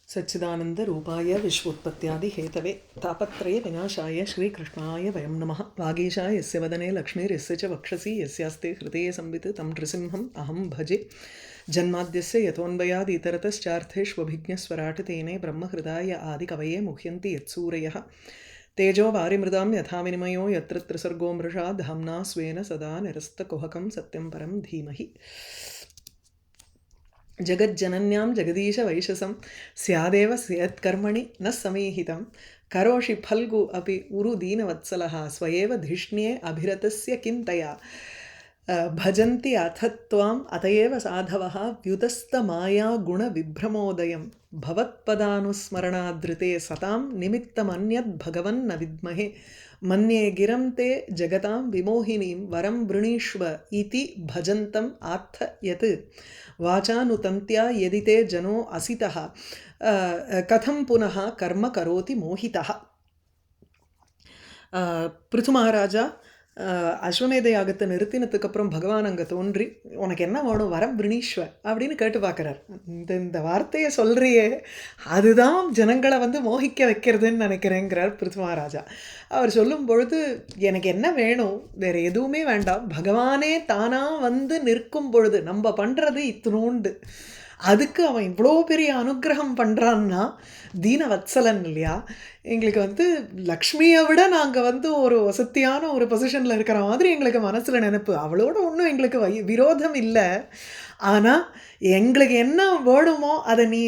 सच्चिदानंद रूपाय विश्वोत्पत्त्यादि Hathaway तापत्रय विनाशाय श्रीकृष्णाय वयं नमः। वागीशाय यस्य वदने लक्ष्मीर्यस्य च वक्षसि यस्यास्ते हृदये संवित् तं नृसिंहम् अहं भजे। जन्माद्यस्य यतोऽन्वयाद् इतरतश्चार्थेष्वभिज्ञस्वराट् तेने ब्रह्महृदाय आदिकवये मुह्यन्ति यत्सूरयः। तेजो वारिमृदां यथा विनिमयो यत्र त्रिसर्गो मृषा धाम्ना स्वेन सदा निरस्तकुहकं सत्यं परं धीमहि। जगज्जनन्यां जगदीश वैशसं स्यादेव स्यत्कर्मणि न समीहितं करोषि फल्गु अपि उरुदीनवत्सलः स्वयेव धिष्ण्ये अभिरतस्य किन्तया भजन्ति अथ त्वाम् अतएव साधवः व्युतस्तमाया गुणविभ्रमोदयं भवत्पदानुस्मरणादृते सतां निमित्तमन्यद् भगवन्न विद्महे मन्ये गिरं ते जगतां विमोहिनीं वरं वृणीष्व इति भजन्तम् आत्थ यत् वाचानुतन्त्या यदि ते जनो असितः कथं पुनः कर्म करोति मोहितः। பிருதுமகாராஜா அஸ்வமேத யாகத்தை நிறுத்தினதுக்கப்புறம் பகவான் அங்கே தோன்றி உனக்கு என்ன வேணும் வரம் விரணீஸ்வ அப்படின்னு கேட்டு பார்க்குறார். இந்த வார்த்தையை சொல்கிறியே அதுதான் ஜனங்களை மோகிக்க வைக்கிறதுன்னு நினைக்கிறேங்கிறார் பிருதுமகாராஜா. அவர் சொல்லும் பொழுது எனக்கு என்ன வேணும், வேறு எதுவுமே வேண்டாம், பகவானே தானாக நிற்கும் பொழுது நம்ம பண்ணுறது இத்தினோண்டு, அதுக்கு அவன் இவ்வளோ பெரிய அனுகிரகம் பண்ணுறான்னா தீனவத்சலன் இல்லையா. எங்களுக்கு லக்ஷ்மியை விட நாங்கள் ஒரு வசதியான ஒரு பொசிஷனில் இருக்கிற மாதிரி எங்களுக்கு மனசில் நினைப்பு. அவளோட ஒன்றும் எங்களுக்கு விரோதம் இல்லை, ஆனால் எங்களுக்கு என்ன வேணுமோ அதை நீ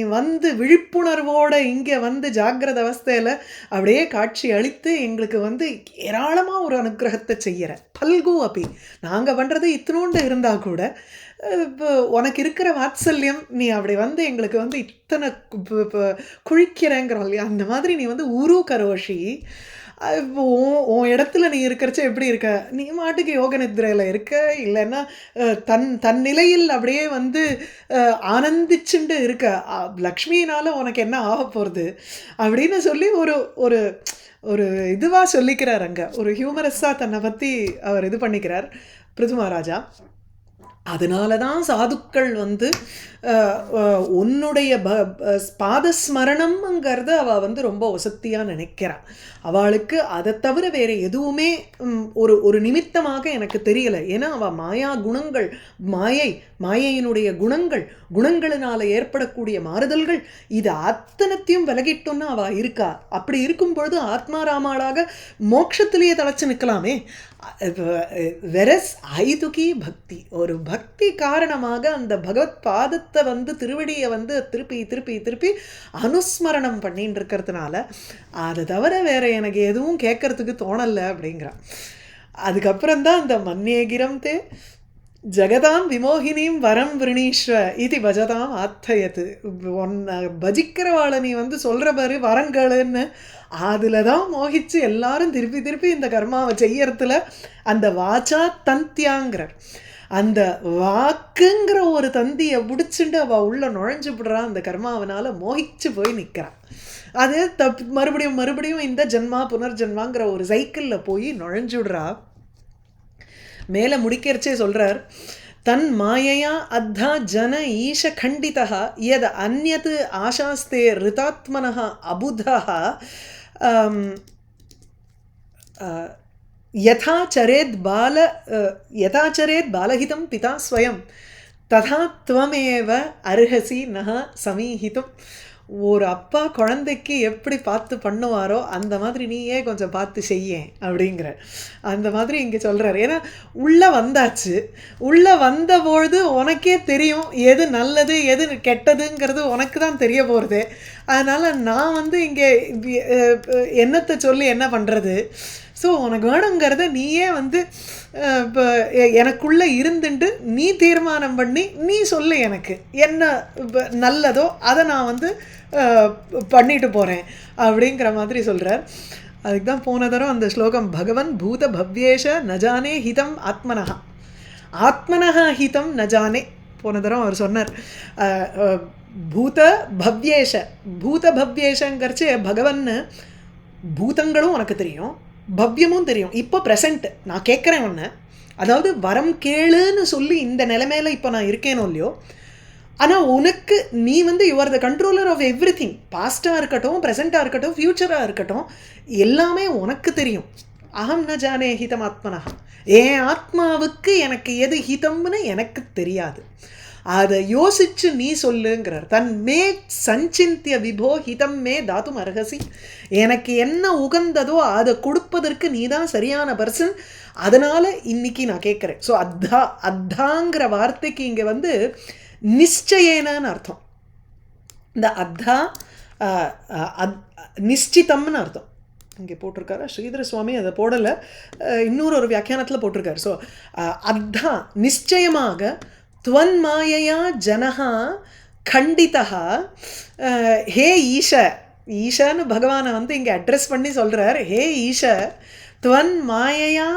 விழிப்புணர்வோடு இங்கே ஜாக்கிரத அவஸ்தையில் அப்படியே காட்சி அளித்து எங்களுக்கு ஏராளமாக ஒரு அனுகிரகத்தை செய்கிற. பல்கு அப்படி நாங்கள் பண்ணுறது இத்தினோண்டு இருந்தால் கூட இப்போ உனக்கு இருக்கிற வாத்சல்யம் நீ அப்படி எங்களுக்கு இத்தனை குழிக்கிறேங்கிறோம் இல்லையா, அந்த மாதிரி நீ உரு கரோஷி. உன் இடத்துல நீ இருக்கிறச்ச எப்படி இருக்க, நீ மாட்டுக்கு யோக நித்ரையில் இருக்க, இல்லைன்னா தன் நிலையில் அப்படியே ஆனந்திச்சுண்டு இருக்க. லக்ஷ்மியினால் உனக்கு என்ன ஆக போகிறது அப்படின்னு சொல்லி ஒரு ஒரு ஒரு இதுவாக சொல்லிக்கிறார். அங்கே ஒரு ஹியூமரஸாக தன்னை பற்றி அவர் இது பண்ணிக்கிறார் பிருதுமகாராஜா. அதனால தான் சாதுக்கள் உன்னுடைய பாதஸ்மரணம்ங்கிறத அவள் ரொம்ப வசத்தியாக நினைக்கிறாள். அவளுக்கு அதை தவிர வேறு எதுவுமே ஒரு நிமித்தமாக எனக்கு தெரியலை. ஏன்னா அவள் மாயா குணங்கள், மாயையினுடைய குணங்களினால் ஏற்படக்கூடிய மாறுதல்கள் இது அத்தனத்தையும் விலகிட்டோன்னா அவள் இருக்கா. அப்படி இருக்கும் பொழுது ஆத்மாராமாளாக மோட்சத்திலேயே தலைச்சு நிற்கலாமே. வெரஸ் ஐதுகி பக்தி, ஒரு பக்தி காரணமாக அந்த பகவத் பாதத்தை திருவடியை திருப்பி திருப்பி திருப்பி அனுஸ்மரணம் பண்ணிட்டு இருக்கிறதுனால அதை தவிர வேற எனக்கு எதுவும் கேட்கறதுக்கு தோணலை அப்படிங்கிறான். அதுக்கப்புறம்தான் அந்த மன்யேகிரம் தே ஜகதாம் விமோகினியும் வரம் விரணீஸ்வ இது பஜதாம் ஆத்தயத்து. ஒன்னை பஜிக்கிறவாளை நீ சொல்கிற பாரு வரங்களுன்னு, அதில் தான் மோகிச்சு எல்லாரும் திருப்பி திருப்பி இந்த கர்மாவை செய்யறதுல அந்த வாச்சா தந்தியாங்கிறார். அந்த வாக்குங்கிற ஒரு தந்தியை பிடிச்சிட்டு அவள் உள்ள நுழைஞ்சு விடுறான். அந்த கர்மாவனால் மோகிச்சு போய் நிற்கிறான். அது மறுபடியும் மறுபடியும் இந்த ஜென்மா புனர்ஜென்மாங்கிற ஒரு சைக்கிளில் போய் நுழைஞ்சுடுறா. மேலே முடிக்கிறச்சே சொல்கிறார், தன் மாயையா அத்தா ஜன ஈஷ கண்டிதா யத் அந்யத் ஆசாஸ்தே ரிதாத்மனः அபுதः யதா சரேத் பாலஹிதம் பிதா ஸ்வயம் ததா த்வமேவ அர்ஹசி நஹ சமீஹிதம். ஒரு அப்பா குழந்தைக்கு எப்படி பார்த்து பண்ணுவாரோ அந்த மாதிரி நீயே கொஞ்சம் பார்த்து செய்யேன் அப்படிங்கிற அந்த மாதிரி இங்கே சொல்கிறார். ஏன்னா உள்ளே வந்தாச்சு, உள்ளே வந்தபொழுது உனக்கே தெரியும் எது நல்லது எது கெட்டதுங்கிறது உனக்கு தான் தெரிய போகிறது. அதனால் நான் இங்கே என்னத்தை சொல்லி என்ன பண்ணுறது. ஸோ உனக்கு வேணுங்கிறத நீயே இப்போ எனக்குள்ளே இருந்துட்டு நீ தீர்மானம் பண்ணி நீ சொல்லு எனக்கு என்ன நல்லதோ அதை நான் பண்ணிட்டு போகிறேன் அப்படிங்கிற மாதிரி சொல்கிறார். அதுக்கு தான் போன தரம் அந்த ஸ்லோகம் பகவன் பூத பவ்யேஷ நஜானே ஹிதம் ஆத்மனஹா, ஆத்மனஹா ஹிதம் நஜானே. போன தரம் அவர் சொன்னார் பூத பவ்யேஷ, பூத பவ்யேஷங்கிறச்சு பகவன் பூதங்களும் உனக்கு தெரியும், பவ்யமும் தெரியும். இப்போ ப்ரெசண்ட் நான் கேட்குறேன் ஒன்று, அதாவது வரம் கேளுன்னு சொல்லி இந்த நிலைமையில் இப்போ நான் இருக்கேனோ இல்லையோ, ஆனால் உனக்கு நீ வந்து you are the controller of everything. பாஸ்டாக இருக்கட்டும், ப்ரெசண்ட்டாக இருக்கட்டும், ஃப்யூச்சராக இருக்கட்டும், எல்லாமே உனக்கு தெரியும். அகம் ந ஜானே ஹிதம் ஆத்மனா, என் ஆத்மாவுக்கு எனக்கு எது ஹிதம்னு எனக்கு தெரியாது, அதை யோசிச்சு நீ சொல்லுங்கிறார். தன்மே சஞ்சிந்திய விபோ ஹிதம் மே தாத்தும் அர்ஹசி, எனக்கு என்ன உகந்ததோ அதை கொடுப்பதற்கு நீ தான் சரியான பர்சன், அதனால் இன்னைக்கு நான் கேட்குறேன். ஸோ அத்தாங்கிற வார்த்தைக்கு இங்கே வந்து நிச்சயேனன்னு அர்த்தம். இந்த அத்தா நிச்சிதம்னு அர்த்தம். இங்கே போட்டிருக்காரு ஸ்ரீதர சுவாமி, அதை போடலை, இன்னொரு வியாக்கியானத்தில் போட்டிருக்காரு. ஸோ அத்தா நிச்சயமாக துவன் மாயையா ஜனஹா கண்டிதா, ஹே ஈஷ, ஈஷன்னு பகவானை வந்து இங்கே அட்ரஸ் பண்ணி சொல்கிறார். ஹே ஈஷ துவன் மாயையா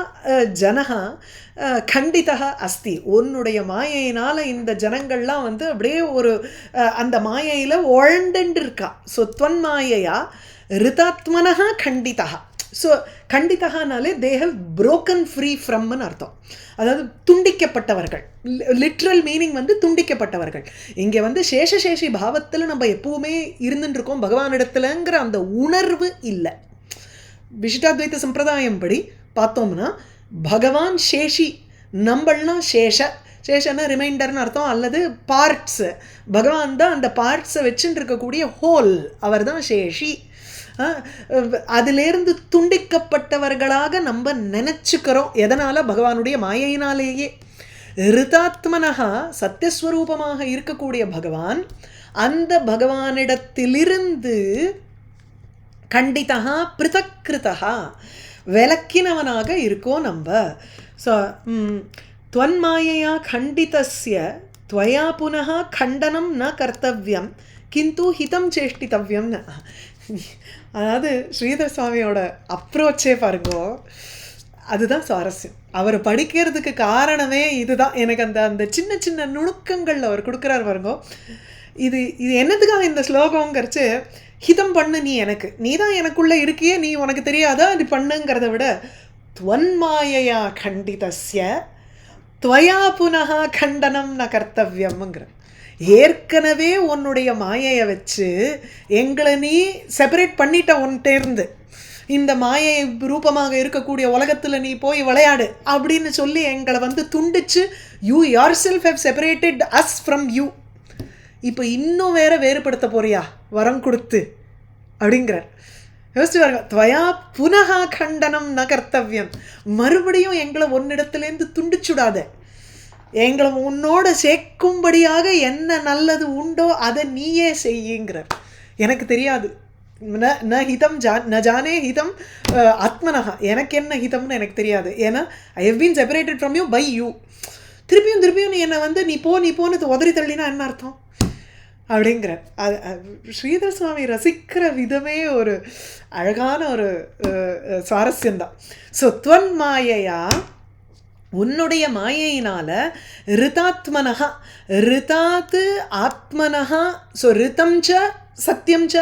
ஜனஹா கண்டிதா அஸ்தி, உன்னுடைய மாயையினால் இந்த ஜனங்கள்லாம் வந்து அப்படியே ஒரு அந்த மாயையில் உழண்டுண்டு இருக்கா. ஸோ துவன் மாயையா ரிதாத்மனஹா கண்டிதா. ஸோ கண்டிதானாலே தே ஹவ் புரோக்கன் ஃப்ரீ ஃப்ரம்னு அர்த்தம். அதாவது துண்டிக்கப்பட்டவர்கள், லிட்ரல் மீனிங் வந்து துண்டிக்கப்பட்டவர்கள். இங்கே வந்து சேஷசேஷி பாவத்தில் நம்ம எப்பவுமே இருந்துட்டு இருக்கோம் பகவானிடத்துலங்கிற அந்த உணர்வு இல்லை. விசிஷ்டாத்வைத சம்பிரதாயம் படி பார்த்தோம்னா பகவான் சேஷி, நம்மள்லாம் சேஷ, சேஷன்னா ரிமைண்டர்னு அர்த்தம், அல்லது பார்ட்ஸு. பகவான் தான் அந்த பார்ட்ஸை வச்சுட்டு இருக்கக்கூடிய ஹோல், அவர் தான் சேஷி. அதிலேருந்து துண்டிக்கப்பட்டவர்களாக நம்ம நினச்சிக்கிறோம். எதனால்? பகவானுடைய மாயையினாலேயே. ரிதாத்மனஹா சத்தியஸ்வரூபமாக இருக்கக்கூடிய பகவான், அந்த பகவானிடத்திலிருந்து கண்டிதா பிருதக்கிருதா விலக்கினவனாக இருக்கோம் நம்ம. ஸோ துவன்மாயையா கண்டிதஸ்ய துவயா புனः கண்டனம் ந கர்த்தவியம் கிந்து ஹிதம் சேஷ்டித்தவ்யம். அதாவது ஸ்ரீதர் சுவாமியோட அப்ரோச்சே பாருங்கோ, அதுதான் சுவாரஸ்யம். அவர் படிக்கிறதுக்கு காரணமே இதுதான். எனக்கு அந்த சின்ன சின்ன நுணுக்கங்கள் அவர் கொடுக்குறார் பாருங்கோ. இது என்னதுக்காக இந்த ஸ்லோகங்கிறச்சு, ஹிதம் பண்ணு நீ, எனக்கு நீ தான் எனக்குள்ளே இருக்கியே, நீ உனக்கு தெரியாதா அது பண்ணுங்கிறத விட துவன்மாயையா கண்டிதஸ்ய துவயா புனः கண்டனம் ந கர்த்தவியம்ங்கிற, ஏற்கனவே உன்னுடைய மாயையை வச்சு எங்களை நீ செப்பரேட் பண்ணிட்ட உன்கிட்டேருந்து, இந்த மாயை ரூபமாக இருக்கக்கூடிய உலகத்தில் நீ போய் விளையாடு அப்படின்னு சொல்லி எங்களை வந்து துண்டிச்சு, you yourself have separated us from you. இப்போ இன்னும் வேறுபடுத்த போறியா வரம் கொடுத்து அப்படிங்கிறார். யோசிச்சு பாருங்க, துவயா புனः கண்டனம் ந கர்த்தவியம், மறுபடியும் எங்களை ஒன்னிடத்துலேருந்து துண்டிச்சுடாத, எங்களை உன்னோட சேர்க்கும்படியாக என்ன நல்லது உண்டோ அதை நீயே செய்யுங்கிறார். எனக்கு தெரியாது, ந ஹிதம் ந ஜானே ஹிதம் ஆத்மனஹா, எனக்கு என்ன ஹிதம்னு எனக்கு தெரியாது. ஏன்னா I have been separated from you by you. திருப்பியும் நீ என்னை வந்து நீ போன்னு உதறி தள்ளினா என்ன அர்த்தம் அப்படிங்கிறார். ஸ்ரீதர் சுவாமி ரசிக்கிற விதமே ஒரு அழகான ஒரு சுவாரஸ்யந்தான். ஸோ துவன் மாயையா, உன்னுடைய மாயையினால் ரிதாத்மனஹா, ரிதாத்து ஆத்மனஹா. ஸோ ரிதம் ச சத்தியம் ச,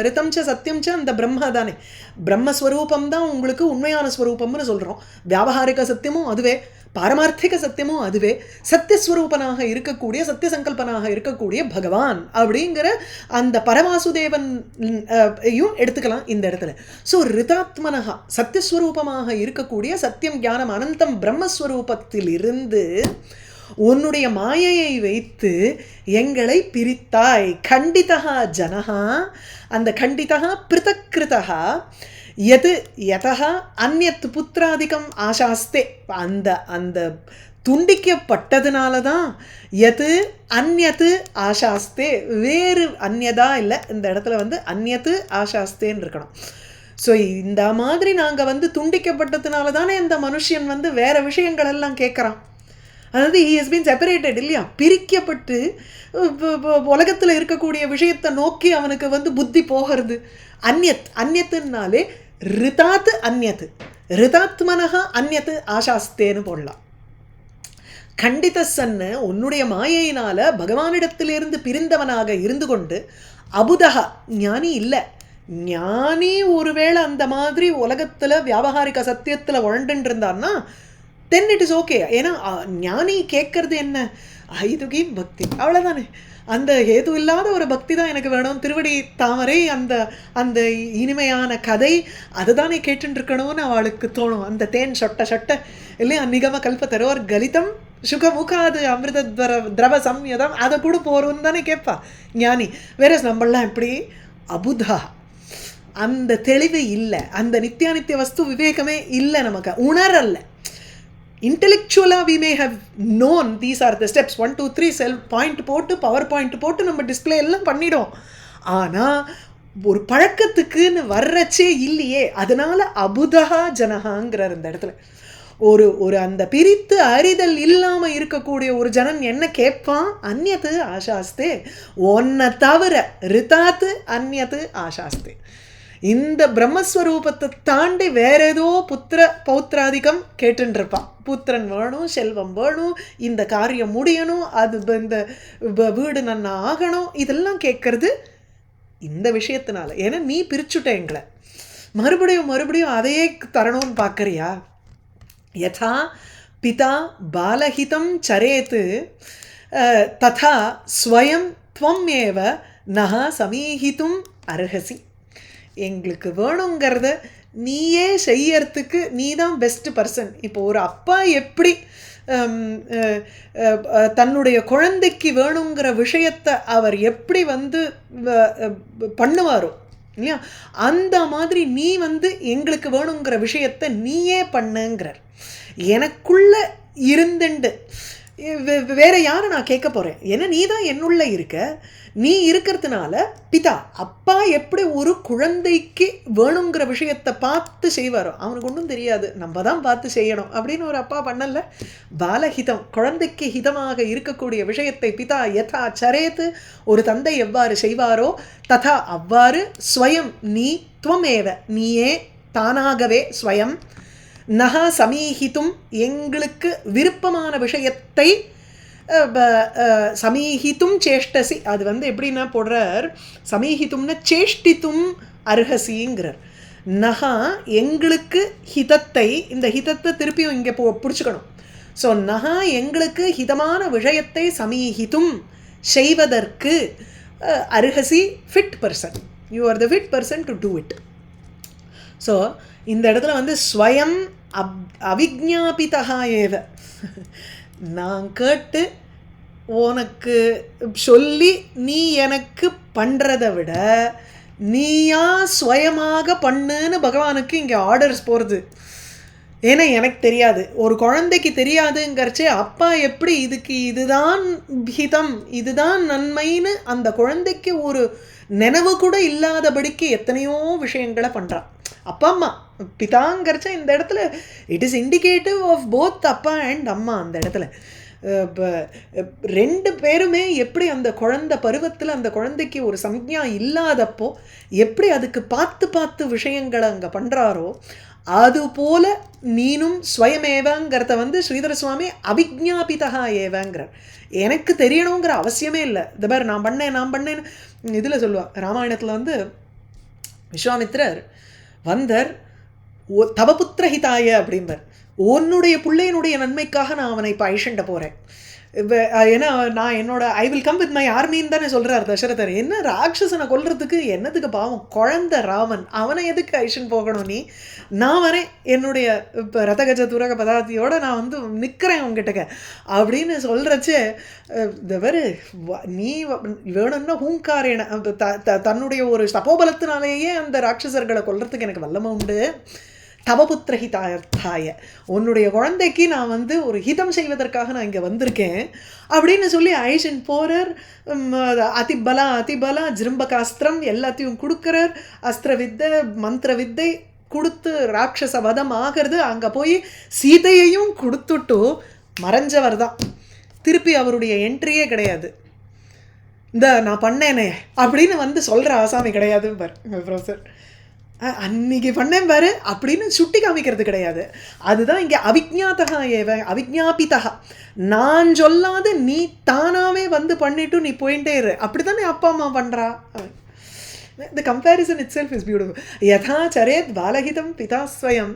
ரிதம் ச சத்தியம் ச அந்த பிரம்ம தானே, பிரம்மஸ்வரூபம் தான் உங்களுக்கு உண்மையான ஸ்வரூபம்னு சொல்கிறோம். வியாபகாரிக சத்தியமும் அதுவே, பாரமார்த்திக சத்தியமும் அதுவே, சத்தியஸ்வரூபனாக இருக்கக்கூடிய சத்தியசங்கல்பனாக இருக்கக்கூடிய பகவான் அப்படிங்கிற அந்த பரமாசுதேவனையும் எடுத்துக்கலாம் இந்த இடத்துல. ஸோ ரிதாத்மனஹா சத்தியஸ்வரூபமாக இருக்கக்கூடிய சத்தியம் ஞானம் அனந்தம் பிரம்மஸ்வரூபத்திலிருந்து உன்னுடைய மாயையை வைத்து எங்களை பிரித்தாய். கண்டிதா ஜனஹா, அந்த கண்டிதா பிருதக்கிருதா, எது யதா அந்நியத் புத்திராதிக்கம் ஆசாஸ்தே, அந்த துண்டிக்கப்பட்டதுனால தான் எது அந்நியத்து ஆசாஸ்தே, வேறு அந்நியதா இல்லை, இந்த இடத்துல வந்து அந்நியத்து ஆசாஸ்தேன்னு இருக்கணும். ஸோ இந்த மாதிரி நாங்கள் வந்து துண்டிக்கப்பட்டதுனால தானே இந்த மனுஷன் வந்து வேறு விஷயங்கள் எல்லாம் கேட்குறான். அதாவது he has been separated இல்லையா, பிரிக்கப்பட்டு உலகத்தில் இருக்கக்கூடிய விஷயத்தை நோக்கி அவனுக்கு வந்து புத்தி போகிறது. அந்நியத்துனாலே ரிதாத் அந்நியத்து, ரிதாத்மனஹா அந்நியத்து ஆசாஸ்தேன்னு போடலாம். கண்டிதசன்னு உன்னுடைய மாயையினால் பகவானிடத்திலிருந்து பிரிந்தவனாக இருந்து கொண்டு, அபுதகா ஞானி இல்லை, ஞானி ஒருவேளை அந்த மாதிரி உலகத்தில் வியாபகாரிக சத்தியத்தில் உழண்டுன்னு இருந்தான்னா தென் இட் இஸ் ஓகே. ஏன்னா ஞானி கேட்கறது என்ன, ஐதுகி பக்தி, அவ்வளோதானே. அந்த ஏது இல்லாத ஒரு பக்தி தான் எனக்கு வேணும். திருவடி தாமரை, அந்த அந்த இனிமையான கதை, அதுதானே கேட்டுருக்கணும்னு அவளுக்கு தோணும். அந்த தேன் சொட்ட சொட்ட இல்லையா, நிகம கல்பத்தரோர் கலிதம் சுகமுகாது அமிர்த திரவ சம்யதம், அதை கூட போகிறோன்னு தானே கேட்பா ஞானி. வேற நம்மளாம் எப்படி அபுதா, அந்த தெளிவு இல்லை, அந்த நித்தியானித்திய வஸ்து விவேகமே இல்லை, நமக்கு உணரல்ல. intellectually we may have known these are the steps 1 2 3 sell point போட்டு பவர் பாயிண்ட் போட்டு நம்ம டிஸ்பிளே எல்லாம் பண்ணிடும். ஆனால் ஒரு பழக்கத்துக்குன்னு வர்றச்சே இல்லையே. அதனால அபுதா ஜனகாங்கிறார் இந்த இடத்துல. ஒரு அந்த பிரித்து அறிதல் இல்லாமல் இருக்கக்கூடிய ஒரு ஜனன் என்ன கேட்பான், அந்நியத்து ஆசாஸ்தே, ஒன்னை தவிர ரிதாத்து அந்நியத்து ஆசாஸ்தே. இந்த பிரம்மஸ்வரூபத்தை தாண்டி வேற ஏதோ புத்திர பௌத்திராதிக்கம் கேட்டுருப்பான். புத்திரன் வேணும், செல்வம் வேணும், இந்த காரியம் முடியணும், அது இந்த வீடு நன்னா ஆகணும், இதெல்லாம் கேட்கறது இந்த விஷயத்தினால. ஏன்னா நீ பிரிச்சுட்ட எங்களை, மறுபடியும் மறுபடியும் அதையே தரணும்னு பார்க்குறியா. யதா பிதா பாலஹிதம் சரேத்து ததா ஸ்வயம் துவம் ஏவ நஹா சமீஹித்தும் அர்ஹசி. எங்களுக்கு வேணுங்கிறத நீயே செய்யறதுக்கு நீ தான் பெஸ்ட் பர்சன். இப்போ ஒரு அப்பா எப்படி தன்னுடைய குழந்தைக்கு வேணுங்கிற விஷயத்தை அவர் எப்படி பண்ணுவாரோ இல்லையா, அந்த மாதிரி நீ எங்களுக்கு வேணுங்கிற விஷயத்தை நீயே பண்ணுங்கிறார். எனக்குள்ள இருந்துண்டு வேற யாரை நான் கேட்க போகிறேன், ஏன்னா நீ தான் என்னுள்ள இருக்க. நீ இருக்கிறதுனால பிதா அப்பா எப்படி ஒரு குழந்தைக்கு வேணுங்கிற விஷயத்தை பார்த்து செய்வாரோ, அவனுக்கு ஒன்றும் தெரியாது, நம்ம தான் பார்த்து செய்யணும் அப்படின்னு ஒரு அப்பா பண்ணல. பாலஹிதம், குழந்தைக்கு ஹிதமாக இருக்கக்கூடிய விஷயத்தை பிதா யதா சரேத்து, ஒரு தந்தை எவ்வாறு செய்வாரோ ததா அவ்வாறு ஸ்வயம் நீ துவமேவ நீயே தானாகவே ஸ்வயம் நஹா சமீஹித்தும் எங்களுக்கு விருப்பமான விஷயத்தை சமீஹித்தும் சேஷ்டசி. அது எப்படின்னா போடுறார், சமீஹித்தும்னா சேஷ்டித்தும் அர்ஹசிங்கிறார். நஹா எங்களுக்கு ஹிதத்தை, இந்த ஹிதத்தை திருப்பியும் இங்கே பிடிச்சிக்கணும். ஸோ நஹா எங்களுக்கு ஹிதமான விஷயத்தை சமீஹித்தும் செய்வதற்கு அர்ஹசி fit person, you are the fit person to do it. So இந்த இடத்துல ஸ்வயம் அவிஜ்ஞாபிதா ஏவ, நான் கேட்டு உனக்கு சொல்லி நீ எனக்கு பண்ணுறதை விட நீயா ஸ்வயமாக பண்ணுன்னு பகவானுக்கு இங்கே ஆர்டர்ஸ் போகிறது. ஏன்னா எனக்கு தெரியாது, ஒரு குழந்தைக்கு தெரியாதுங்கிறச்சே அப்பா எப்படி இதுக்கு இதுதான் ஹிதம் இதுதான் நன்மைன்னு அந்த குழந்தைக்கு ஒரு நினைவு கூட இல்லாதபடிக்கு எத்தனையோ விஷயங்களை பண்ணுறான் அப்பா அம்மா. பிதாங்கிறச்ச இந்த இடத்துல it is indicative of both அப்பா அண்ட் அம்மா. அந்த இடத்துல ரெண்டு பேருமே எப்படி அந்த குழந்தை பருவத்தில் அந்த குழந்தைக்கு ஒரு சம்ஞா இல்லாதப்போ எப்படி அதுக்கு பார்த்து பார்த்து விஷயங்களை அங்கே பண்ணுறாரோ, அதுபோல நீனும் ஸ்வயமேவங்கிறத ஸ்ரீதர சுவாமி அவிஜ்ஞாபிதா ஏவங்கிறார். எனக்கு தெரியணுங்கிற அவசியமே இல்லை. இந்த பேர் நான் பண்ணேன்னு இதில் சொல்லுவாள் ராமாயணத்தில் விஸ்வாமித்திரர் வந்தர் தவபுத்திரஹிதாய அப்படிம்பார். உன்னுடைய பிள்ளையினுடைய நன்மைக்காக நான் அவனை இப்போ அழிச்சுண்ட போகிறேன். ஏன்னா நான் என்னோட I will come with my ஆர்மின்னு தானே சொல்கிறார் தசரதர். என்ன ராட்சசனை கொல்றதுக்கு என்னத்துக்கு, பாவம் குழந்தை ராமன், அவனை எதுக்கு அழிச்சுன்னு போகணும் நீ, நான் வரேன் என்னுடைய இப்போ ரதகஜ துரக பதார்த்தியோடு நான் நிற்கிறேன் உங்ககிட்டக்க அப்படின்னு சொல்கிறச்சே தவறு நீ வேணும்னா ஹூங்காரேன தன்னுடைய ஒரு தபோபலத்தினாலேயே அந்த ராட்சசர்களை கொல்றதுக்கு எனக்கு வல்லமை உண்டு. தவபுத்திரஹிதாய, உன்னுடைய குழந்தைக்கு நான் ஒரு ஹிதம் செய்வதற்காக நான் இங்கே வந்திருக்கேன் அப்படின்னு சொல்லி ஐஷன் போகிறார். அதிபலா ஜிரும்பகாஸ்திரம் எல்லாத்தையும் கொடுக்குறார். அஸ்திர வித்தை மந்திர வித்தை கொடுத்து ராட்சச வதம் ஆகிறது. அங்கே போய் சீதையையும் கொடுத்துட்டு மறைஞ்சவர் தான். திருப்பி அவருடைய என்ட்ரியே கிடையாது. இந்த நான் பண்ணேனே அப்படின்னு சொல்கிற ஆசாமி கிடையாது ப்ரொஃபஸர். அன்னைக்கு பண்ணேன் பாரு அப்படின்னு சுட்டி காமிக்கிறது கிடையாது. அதுதான் இங்கே அவிஜ்ஞாதா ஏவ அவிஜ்ஞாபிதா, நான் சொல்லாது நீ தானாகவே பண்ணிட்டு நீ போயிட்டே இரு. அப்படி தானே அப்பா அம்மா பண்ணுறா. The comparison itself is beautiful. யதா சரேத் பாலஹிதம் பிதா ஸ்வயம்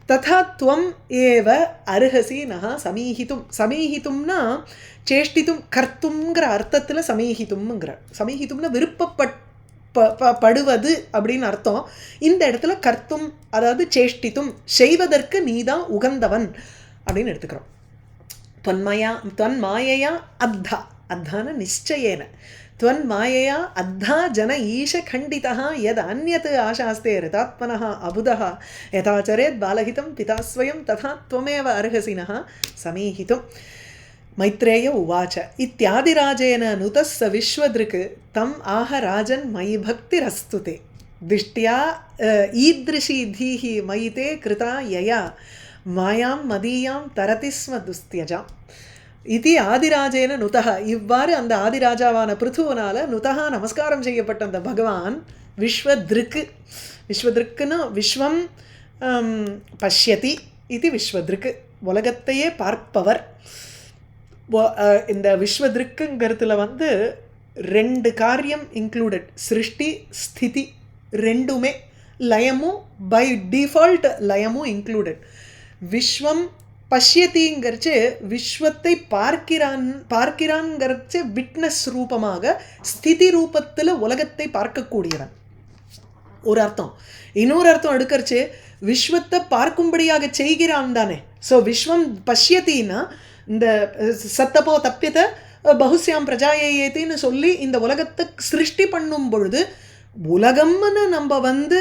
ததா துவம் ஏவ அருகசி நகா சமீஹித்தும். சமீஹித்தும்னா சேஷ்டித்தும் கர்த்துங்கிற அர்த்தத்தில் சமீஹித்தும்ங்கிற. சமீஹித்தும்னா விருப்பப்படுவது அப்படின்னு அர்த்தம். இந்த இடத்துல கர்த்தும் அதாவது சேஷ்டித்தும் செய்வதற்கு நீதான் உகந்தவன் அப்படின்னு எடுத்துக்கிறோம். त्वन्मायया अद्धा अद्धान निश्चयेन त्वन्मायया अद्धा जन ईश खण्डितः यद् अन्यत् आशास्ते ऋतात्मनः अबुधः यथा चरेत् बालहितं पिता स्वयं तथा त्वमेव अर्हसिनः समीहितुम्. मैत्रेय उवाच इत्यादिराजेन नुतः स विश्वदृक् तम् आह राजन् मयि भक्तिरस्तु ते दिष्ट्या ईदृशी धीः मयि ते कृता यया மாயாம் மதியாம் தரதி ஸ்ம துஸ்தியஜாம் இது ஆதிராஜேன நுதஹா. இவ்வாறு அந்த ஆதிராஜாவான பிருத்துவனால நுதஹா நமஸ்காரம் செய்யப்பட்ட அந்த பகவான் விஸ்வத்ருக்கு. விஸ்வத்ருக்குன்னா விஸ்வம் பஷ்யதி இது விஸ்வத்ருக்கு, உலகத்தையே பார்ப்பவர். இந்த விஸ்வத்ருக்குங்கிறதுல வந்து ரெண்டு காரியம் இன்க்ளூடட், சிருஷ்டி ஸ்திதி ரெண்டுமே, லயமும் பை டிஃபால்ட் லயமும் இன்க்ளூடட். விஸ்வம் பஷ்யத்திங்கிறச்சு விஸ்வத்தை பார்க்கிறான்ங்கிறச்சு விட்னஸ் ரூபமாக, ஸ்திதி ரூபத்தில் உலகத்தை பார்க்கக்கூடியவன் ஒரு அர்த்தம். இன்னொரு அர்த்தம் எடுக்கிறச்சு விஸ்வத்தை பார்க்கும்படியாக செய்கிறான் தானே. ஸோ விஸ்வம் பஷ்யத்தின்னா இந்த சத்தப்போ தப்பியத்தை பகுஸ்யாம் பிரஜாயேத்தின்னு சொல்லி இந்த உலகத்தை சிருஷ்டி பண்ணும் பொழுது உலகம்னு நம்ம வந்து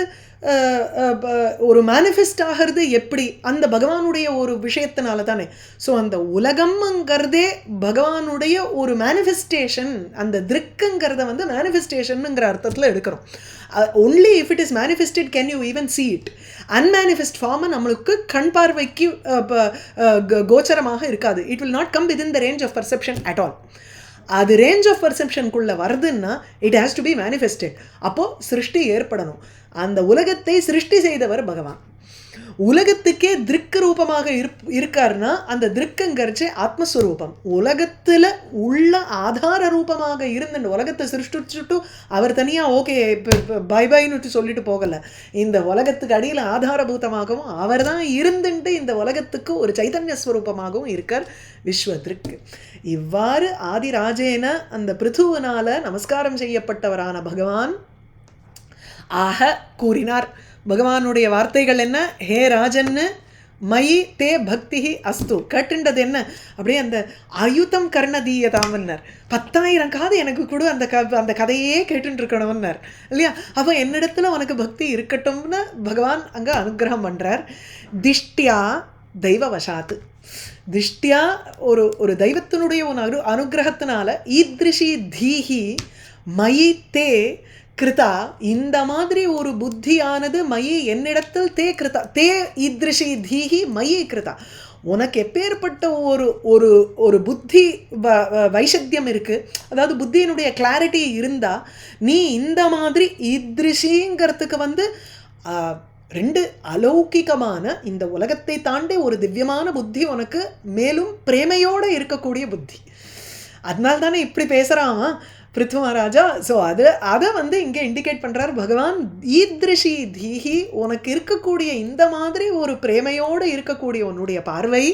ஒரு மேனிஃபெஸ்ட் ஆகிறது எப்படி, அந்த பகவானுடைய ஒரு விஷயத்தினால தானே. ஸோ அந்த உலகம்ங்கிறதே பகவானுடைய ஒரு மேனிஃபெஸ்டேஷன். அந்த திருக்குங்கிறத வந்து மேனிஃபெஸ்டேஷனுங்கிற அர்த்தத்தில் எடுக்கிறோம். Only if it is manifested can you even see it. Unmanifest ஃபார்மை நம்மளுக்கு கண் பார்வைக்கு கோச்சரமாக இருக்காது. It will not come within the range of perception at all. அது ரேஞ்ச் ஆஃப் பர்செப்ஷனுக்குள்ளே வருதுன்னா it has to be manifested. அப்போது சிருஷ்டி ஏற்படணும். அந்த உலகத்தை சிருஷ்டி செய்தவர் பகவான். உலகத்துக்கே திருக்கு ரூபமாக இருக்காருன்னா அந்த திருக்குங்கிறச்சு ஆத்மஸ்வரூபம். உலகத்தில் உள்ள ஆதார ரூபமாக இருந்து உலகத்தை சிருஷ்டிச்சுட்டு அவர் தனியாக ஓகே பை பைன்னு சொல்லிட்டு போகலை. இந்த உலகத்துக்கு அடியில் ஆதாரபூதமாகவும் அவர் தான் இருந்துட்டு இந்த உலகத்துக்கு ஒரு சைத்தன்ய ஸ்வரூபமாகவும் இருக்கார் விஸ்வதிருக்கு. இவ்வாறு ஆதிராஜேன அந்த பிருத்துவனால நமஸ்காரம் செய்யப்பட்டவரான பகவான் ஆக கூறினார். பகவானுடைய வார்த்தைகள் என்ன? ஹே ராஜன்னு மயி தே பக்தி அஸ்து. கேட்டுன்றது என்ன? அப்படியே அந்த ஆயுதம் கர்ணதீயதாமன்னர், 10,000 காது எனக்கு கொடு, அந்த கதையே கேட்டுட்டு இருக்கணும்னார் இல்லையா. அப்போ என்னிடத்துல உனக்கு பக்தி இருக்கட்டும்னு பகவான் அங்கே அனுகிரகம் பண்ணுறார். திஷ்டியா தெய்வவசாத்து. திஷ்டியா ஒரு தெய்வத்தினுடைய ஒரு அனுகிரகத்தினால ஈத்ரிஷி தீஹி மயி தே கிருதா, இந்த மாதிரி ஒரு புத்தியானது மயி என்னிடத்தில் தே கிருதா. தே ஈத்ரிஷி தீஹி மயி கிருதா. உனக்கு எப்பேற்பட்ட ஒரு ஒரு புத்தி வைஷத்தியம் இருக்குது, அதாவது புத்தியினுடைய கிளாரிட்டி இருந்தால் நீ இந்த மாதிரி ஈத்ரிஷிங்கிறதுக்கு வந்து ரெண்டு அலௌகிகமான இந்த உலகத்தை தாண்டி ஒரு திவ்யமான புத்தி உனக்கு மேலும் பிரேமையோடு இருக்கக்கூடிய புத்தி. அதனால தானே இப்படி பேசுகிறான் பிருத்விராஜா. ஸோ அதை வந்து இங்கே இண்டிகேட் பண்ணுறார் பகவான். ஈத்ரிஷி தீஹி, உனக்கு இருக்கக்கூடிய இந்த மாதிரி ஒரு பிரேமையோடு இருக்கக்கூடிய உன்னுடைய பார்வை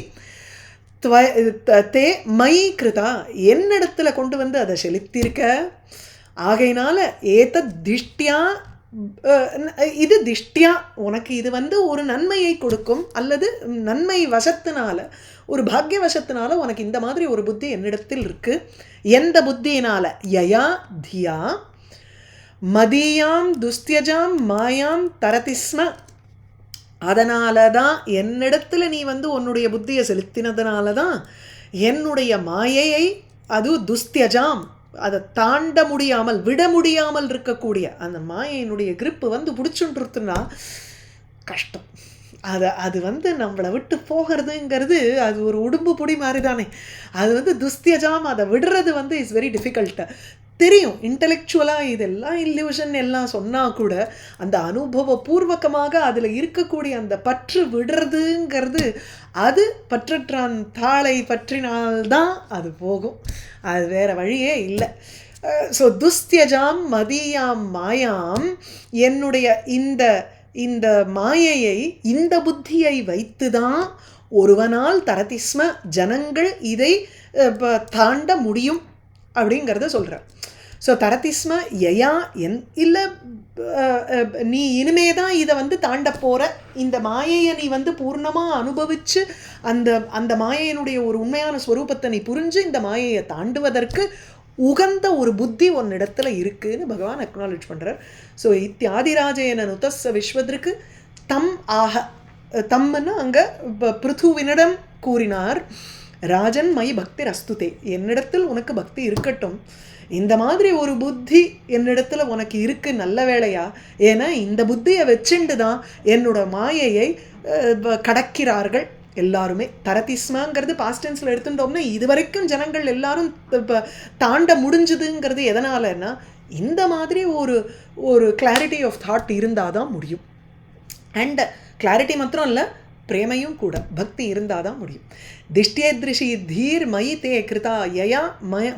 தே மை கிருதா, என்னிடத்துல கொண்டு வந்து அதை செலுத்தியிருக்க. ஆகையினால ஏத திஷ்டியா, இது திஷ்டியா உனக்கு இது வந்து ஒரு நன்மையை கொடுக்கும், அல்லது நன்மை வசத்தினால ஒரு பாக்ய வசத்தினால உனக்கு இந்த மாதிரி ஒரு புத்தி என்னிடத்தில் இருக்கு. எந்த புத்தியினால? யயா தியா மதியாம் துஸ்தியஜாம் மாயாம் தரதிஸ்ம. அதனால தான் என்னிடத்துல நீ வந்து உன்னுடைய புத்தியை செலுத்தினதுனால தான் என்னுடைய மாயையை, அது துஸ்தியஜாம், அதை தாண்ட முடியாமல் விட முடியாமல் இருக்கக்கூடிய அந்த மாயையினுடைய கிரிப்பு வந்து பிடிச்சுட்டுருத்துன்னா கஷ்டம். அது வந்து நம்மளை விட்டு போகிறதுங்கிறது அது ஒரு உடும்பு பொடி மாதிரி தானே. அது வந்து துஸ்தியஜாம், அதை விடுறது வந்து இஸ் வெரி டிஃபிகல்ட்டு. தெரியும் இன்டெலெக்சுவலாக இதெல்லாம் இல்லூஷன் எல்லாம் சொன்னால் கூட அந்த அனுபவபூர்வகமாக அதில் இருக்கக்கூடிய அந்த பற்று விடுறதுங்கிறது, அது பற்றற்றான் தாளை பற்றினால்தான் அது போகும், அது வேறு வழியே இல்லை. ஸோ துஸ்தியஜாம் மதியாம் மாயாம், என்னுடைய இந்த இந்த மாயையை இந்த புத்தியை வைத்துதான் ஒருவனால் தரதிஸ்ம ஜனங்கள் இதை தாண்ட முடியும் அப்படிங்கிறத சொல்கிறார். ஸோ தரதிஸ்ம யயா இல்லை நீ இனிமே தான் இதை வந்து தாண்ட போகிற, இந்த மாயையை நீ வந்து பூர்ணமாக அனுபவித்து அந்த மாயையினுடைய ஒரு உண்மையான ஸ்வரூபத்தை நீ புரிஞ்சு இந்த மாயையை தாண்டுவதற்கு உகந்த ஒரு புத்தி ஒன்னிடத்துல இருக்குன்னு பகவான் அக்னாலேஜ் பண்ணுறார். ஸோ இத்தியாதிராஜேன நுதஸ்ஸ விஸ்வதற்கு தம் ஆக, தம்னா அங்கே பிருத்துவினிடம் கூறினார், ராஜன் மை பக்தி ரஸ்துதே, என்னிடத்தில் உனக்கு பக்தி இருக்கட்டும், இந்த மாதிரி ஒரு புத்தி என்னிடத்துல உனக்கு இருக்கு, நல்ல வேளையா, ஏன்னா இந்த புத்தியை வச்சுண்டு தான் என்னோட மாயையை கடக்கிறார்கள் எல்லாருமே. தரதிஸ்மாங்கிறது பாஸ்ட் டென்ஸில் எடுத்துட்டோம்னா இது வரைக்கும் ஜனங்கள் எல்லாரும் தாண்ட முடிஞ்சுதுங்கிறது எதனாலன்னா இந்த மாதிரி ஒரு கிளாரிட்டி ஆஃப் தாட் இருந்தால் தான் முடியும். அண்ட் கிளாரிட்டி மாத்திரம் இல்லை, பிரேமையும் கூட, பக்தி இருந்தால் தான் முடியும். திஷ்டியத்ரிஷி தீர் மயி தே கிருதா யயா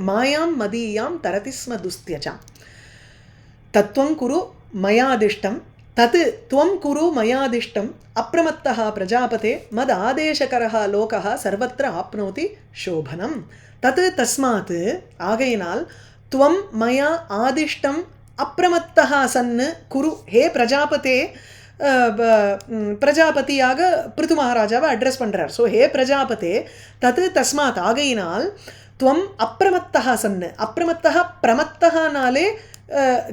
மாயாம் மதீயாம் தரதிஸ்ம துஸ்தியஜாம் தத்துவம் குரு மயாதிஷ்டம் தத் துவம் குரு மயாதிஷ்டம் அப்ரமத்தः பிரஜாபதே மத் ஆதேசகரः லோகः சர்வத்திர ஆப்னோதி சோபனம். தத் தஸ்மாத் ஆகையினால் துவம் மயா ஆதிஷ்டம் அப்ரமத்தः சன்னு குரு, ஹே பிரஜாபதே, பிரஜாபதியாக பிருது மகாராஜாவை அட்ரஸ் பண்ணுறார். ஸோ ஹே பிரஜாபதே தத் தஸ்மாத் ஆகையினால் துவம் அப்ரமத்தः சன்னு, அப்ரமத்தः பிரமத்தகனாலே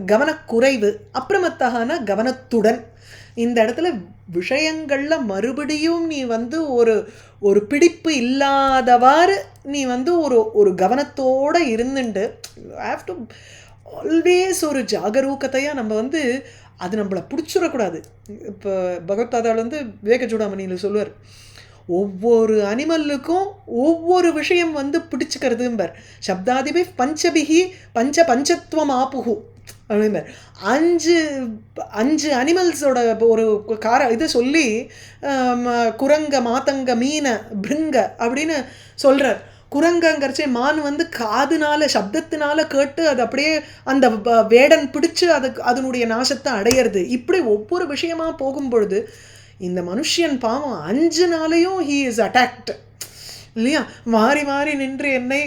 கவனக்குறைவு, அப்ரமத்தகனா கவனத்துடன். இந்த இடத்துல விஷயங்களில் மறுபடியும் நீ வந்து ஒரு பிடிப்பு இல்லாதவாறு நீ வந்து ஒரு கவனத்தோடு இருந்துண்டு, ஹேவ் டு ஆல்வேஸ் ஒரு ஜாகரூகத்தையாக நம்ம வந்து அது நம்மளை பிடிச்சிடக்கூடாது. இப்போ பகவத்பாதாவில் வந்து விவேக சூடாமணியில் சொல்லுவார், ஒவ்வொரு அனிமல்லுக்கும் ஒவ்வொரு விஷயம் வந்து பிடிச்சிக்கிறதும்பர். சப்தாதிபி பஞ்சபிகி பஞ்சத்துவம் ஆப்புகு அப்படிம்பார். அஞ்சு அனிமல்ஸோட ஒரு இதை சொல்லி குரங்க, மாத்தங்க, மீனை, பிருங்க அப்படின்னு சொல்கிறார். குரங்கங்கிறச்சே மான் வந்து காதுனால சப்தத்தினால கேட்டு அது அப்படியே அந்த வேடன் பிடிச்சு அதனுடைய நாசத்தை அடையிறது. இப்படி ஒவ்வொரு விஷயமா போகும்பொழுது இந்த மனுஷன் பாவம் 5 நாளையும் ஹீ இஸ் அட்டாக்டு இல்லையா, மாறி மாறி நின்று என்னை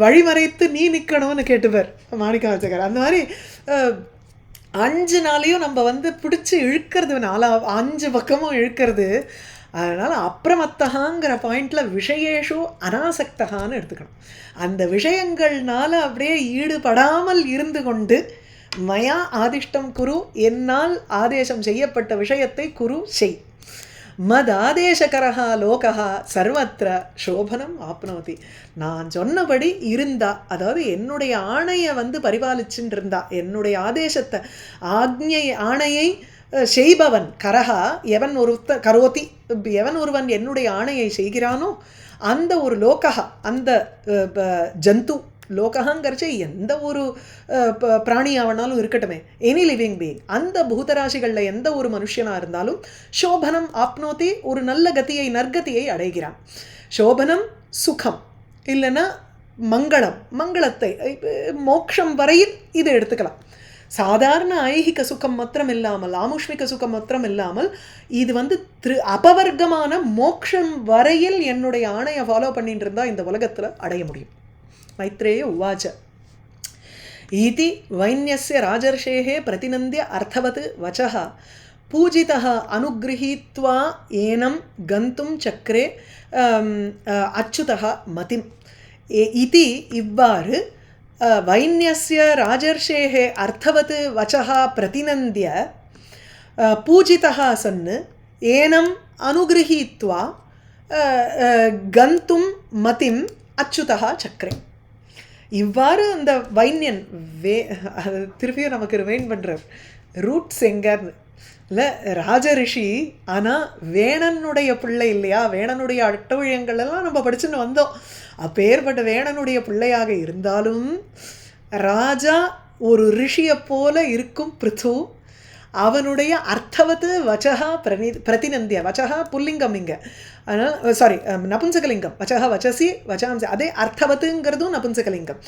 வழிமறைத்து நீ நிற்கணும்னு கேட்டுப்பார் மாணிக்கவாசகர். அந்த மாதிரி 5 நாளையும் நம்ம வந்து பிடிச்சி இழுக்கிறது, 5 பக்கமும் இழுக்கிறது. அதனால் அப்ரமத்தகாங்கிற பாயிண்டில் விஷயேஷு அனாசக்தகான்னு எடுத்துக்கணும். அந்த விஷயங்கள்னால அப்படியே ஈடுபடாமல் இருந்து கொண்டு மயா ஆதிஷ்டம் குரு, என்னால் ஆதேசம் செய்யப்பட்ட விஷயத்தை குரு செய். மத் ஆதேசகரஹா லோகஹா சர்வத்திர சோபனம் ஆப்னோதி, நான் சொன்னபடி இருந்தா, அதாவது என்னுடைய ஆணையை வந்து பரிபாலிச்சுட்டு இருந்தா, என்னுடைய ஆதேசத்தை ஆணையை செய்பவன் கரஹா எவன் கரோதி, எவன் ஒருவன் என்னுடைய ஆணையை செய்கிறானோ அந்த ஒரு லோகஹா, அந்த ஜந்து, லோகங்கிறச்சு எந்த ஒரு பிராணியாவனாலும் இருக்கட்டுமே, எனி லிவிங் பீயிங், அந்த பூதராசிகளில் எந்த ஒரு மனுஷனாக இருந்தாலும் சோபனம் ஆப்னோதி, ஒரு நல்ல கதியை, நற்கதியை அடைகிறான். சோபனம் சுகம், இல்லைன்னா மங்களம், மங்களத்தை, மோட்சம் வரையில் இதை எடுத்துக்கலாம். சாதாரண ஐகிக சுகம் மாத்திரம் இல்லாமல், ஆமுஷ்மிக சுகம் மாத்திரம் இல்லாமல், இது வந்து அபவர்க்கமான மோட்சம் வரையில் என்னுடைய ஆணையை ஃபாலோ பண்ணிட்டு இருந்தால் இந்த உலகத்தில் அடைய முடியும். மைத்ரேய உவாச்ச இதி வைன்யஸ்ய ராஜர்ஷேஹே பிரதிநந்திய அர்த்தவத் வச்சः பூஜிதः அனுகிரஹீத்வா ஏனம் கந்தும் சக்ரே அச்சுதः மதிம். இதி இவ்வாறு வைன்யஸ்ய ராஜர்ஷேஹே அர்த்தவத் வச்சः பிரதிநந்திய பூஜிதः சன்னு ஏனம் அனுகிரஹீத்வா கந்தும் மதிம் அச்சுதः சக்ரே. இவ்வாறு அந்த வைன்யன் திருப்பியும் நமக்கு ரிமைண்ட் பண்ணுறார் ரூட்ஸ் எங்கன்னு இல்லை, ராஜரிஷி ஆனால் வேணனுடைய பிள்ளை இல்லையா, வேணனுடைய அட்டவிழயங்கள் எல்லாம் நம்ம படிச்சுன்னு வந்தோம். அப்பேற்பட்ட வேணனுடைய பிள்ளையாக இருந்தாலும் ராஜா ஒரு ரிஷியை போல இருக்கும் பிருத்து, அவனுடைய அர்த்தவத்து வச்சகா பிரதிநந்திய, வச்சகா புல்லிங்கம் இங்கே, அதனால் சாரி நபுன்சகலிங்கம், வச்சகா வச்சசி வச்சாம்சி, அதே அர்த்தவத்துங்கிறதும் நபுன்சகலிங்கம்.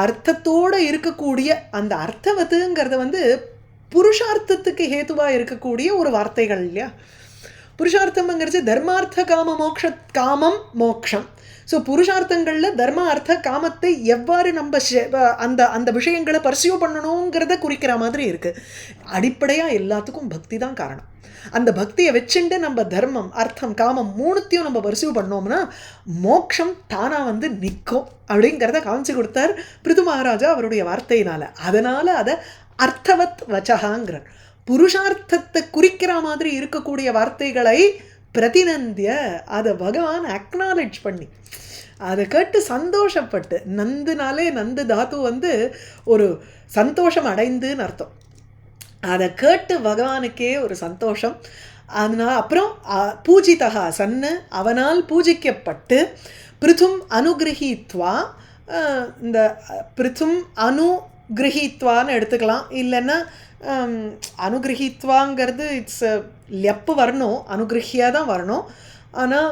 அர்த்தத்தோடு இருக்கக்கூடிய அந்த அர்த்தவத்துங்கிறத வந்து புருஷார்த்தத்துக்கு ஹேதுவாக இருக்கக்கூடிய ஒரு வார்த்தைகள் இல்லையா. புருஷார்த்தம்ங்கிறது தர்மார்த்த காம காமம் மோக்ஷம். ஸோ புருஷார்த்தங்களில் தர்ம அர்த்த காமத்தை எவ்வாறு நம்ம அந்த அந்த விஷயங்களை பர்சியூ பண்ணணுங்கிறத குறிக்கிற மாதிரி இருக்குது. அடிப்படையாக எல்லாத்துக்கும் பக்தி தான் காரணம். அந்த பக்தியை வச்சுட்டு நம்ம தர்மம் அர்த்தம் காமம் மூணுத்தையும் நம்ம பர்சியூ பண்ணோம்னா மோக்ஷம் தானாக வந்து நிற்கும் அப்படிங்கிறத காமிச்சு கொடுத்தார் பிருது மகாராஜா அவருடைய வார்த்தையினால். அதனால் அதை அர்த்தவத் வச்சகாங்கிறார். புருஷார்த்தத்தை குறிக்கிற மாதிரி இருக்கக்கூடிய வார்த்தைகளை பிரதிநந்திய அதை பகவான் அக்னாலேஜ் பண்ணி அதை கேட்டு சந்தோஷப்பட்டு, நந்துனாலே நந்து தாத்து வந்து ஒரு சந்தோஷம் அடைந்துன்னு அர்த்தம். அதை கேட்டு பகவானுக்கே ஒரு சந்தோஷம். அதனால் அப்புறம் பூஜிதா சன்னு அவனால் பூஜிக்கப்பட்டு பிருத்தும் அனுகிரகித்வா, இந்த பிருத்தும் அனுகிரகித்வான்னு எடுத்துக்கலாம். இல்லைன்னா அனுகிரகித்வாங்கிறது இட்ஸ் லெப்பு வரணும், அனுகிரகியாக தான் வரணும். ஆனால்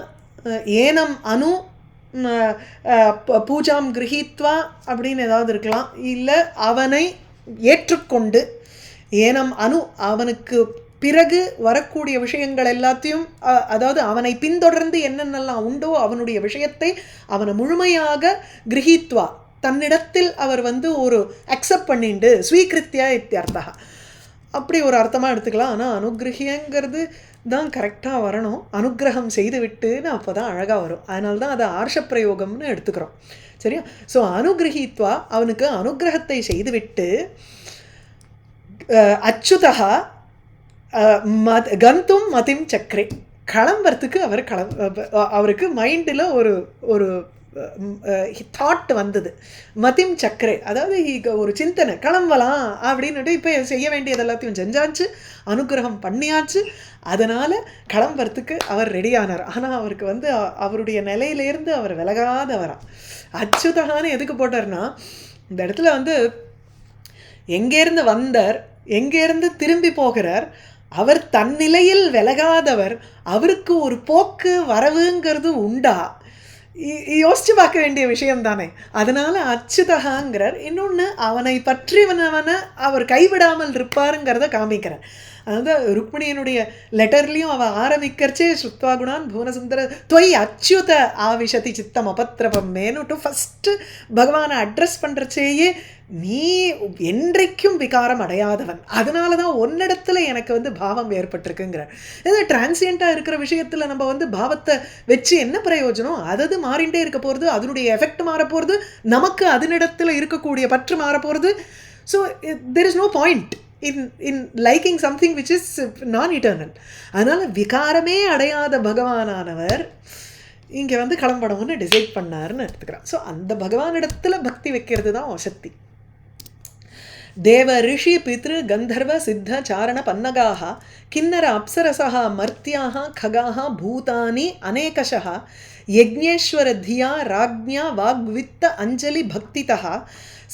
ஏனம் அனு பூஜாம் கிரகித்வா அப்படின்னு ஏதாவது இருக்கலாம். இல்லை அவனை ஏற்றுக்கொண்டு, ஏனம் அனு அவனுக்கு பிறகு வரக்கூடிய விஷயங்கள் எல்லாத்தையும், அதாவது அவனை பின்தொடர்ந்து என்னென்னலாம் உண்டோ அவனுடைய விஷயத்தை அவனை முழுமையாக கிரகித்வா தன்னிடத்தில் அவர் வந்து ஒரு அக்செப்ட் பண்ணிண்டு ஸ்வீகிருத்தியா இத்தியர்த்தா அப்படி ஒரு அர்த்தமாக எடுத்துக்கலாம். ஆனால் அனுகிரகியங்கிறது தான் கரெக்டாக வரணும். அனுகிரகம் செய்து விட்டுன்னு அப்போ தான் அழகாக வரும். அதனால தான் அதை ஆர்ஷப்பிரயோகம்னு எடுத்துக்கிறோம். சரியா? ஸோ அனுகிரகித்வா அவனுக்கு அனுகிரகத்தை செய்துவிட்டு அச்சுதா கந்தும் மதிம் சக்கரே கிளம்புறதுக்கு அவருக்கு மைண்டில் ஒரு தாட் வந்தது. மதிம் சக்கரே அதாவது ஒரு சிந்தனை, கிளம்பலாம் அப்படின்னுட்டு இப்போ செய்ய வேண்டியது எல்லாத்தையும் செஞ்சாச்சு, அனுகிரகம் பண்ணியாச்சு. அதனால் கிளம்புறதுக்கு அவர் ரெடியானார். ஆனால் அவருக்கு வந்து அவருடைய நிலையிலேருந்து அவர் விலகாதவரா. அச்சுதகான்னு எதுக்கு போட்டார்னா, இந்த இடத்துல வந்து எங்கேருந்து வந்தார், எங்கேருந்து திரும்பி போகிறார், அவர் தன்னிலையில் விலகாதவர், அவருக்கு ஒரு போக்கு வரவுங்கிறது உண்டா, யோசிச்சு பார்க்க வேண்டிய விஷயம் தானே. அதனால அச்சுதகாங்கிறார். இன்னொன்று அவனை பற்றிவனவனை அவர் கைவிடாமல் இருப்பாருங்கிறத காமிக்கிறார். அதாவது ருக்மிணியனுடைய லெட்டர்லையும் அவள் ஆரம்பிக்கிறச்சே ஸ்ருத்வா குணான் புவனசுந்தர தொய் அச்சுத ஆவிஷதி சித்தம் அபத்திரபம் மேனுட்டு ஃபஸ்ட்டு பகவானை அட்ரஸ் பண்ணுறச்சேயே நீ என்றைக்கும் விகாரம் அடையாதவன், அதனால தான் ஒன்னிடத்துல எனக்கு வந்து பாவம் ஏற்பட்டிருக்குங்கிறார். இது டிரான்சியண்ட்டாக இருக்கிற விஷயத்தில் நம்ம வந்து பாவத்தை வச்சு என்ன பிரயோஜனம்? அது மாறிண்டே இருக்க போகிறது, அதனுடைய எஃபெக்ட் மாறப்போகிறது, நமக்கு அதனிடத்தில் இருக்கக்கூடிய பற்று மாறப்போகிறது. So there is no point in liking something which is non-eternal. அதனால் விகாரமே அடையாத பகவானானவர் இங்கே வந்து கிளம்பணும்னு டிசைட் பண்ணாருன்னு எடுத்துக்கிறான். ஸோ அந்த பகவானிடத்தில் பக்தி வைக்கிறது தான் சக்தி. தேவ ரிஷி பித்ரு கந்தர்வ சித்த சாரண பன்னகாக கிண்ணர அப்சரசா மர்த்தியாக ககாக பூதானி அநேகஷः யஜ்ஞேஸ்வர தியா ராஜ்ஞா வாக்வித்த அஞ்சலி பக்திதः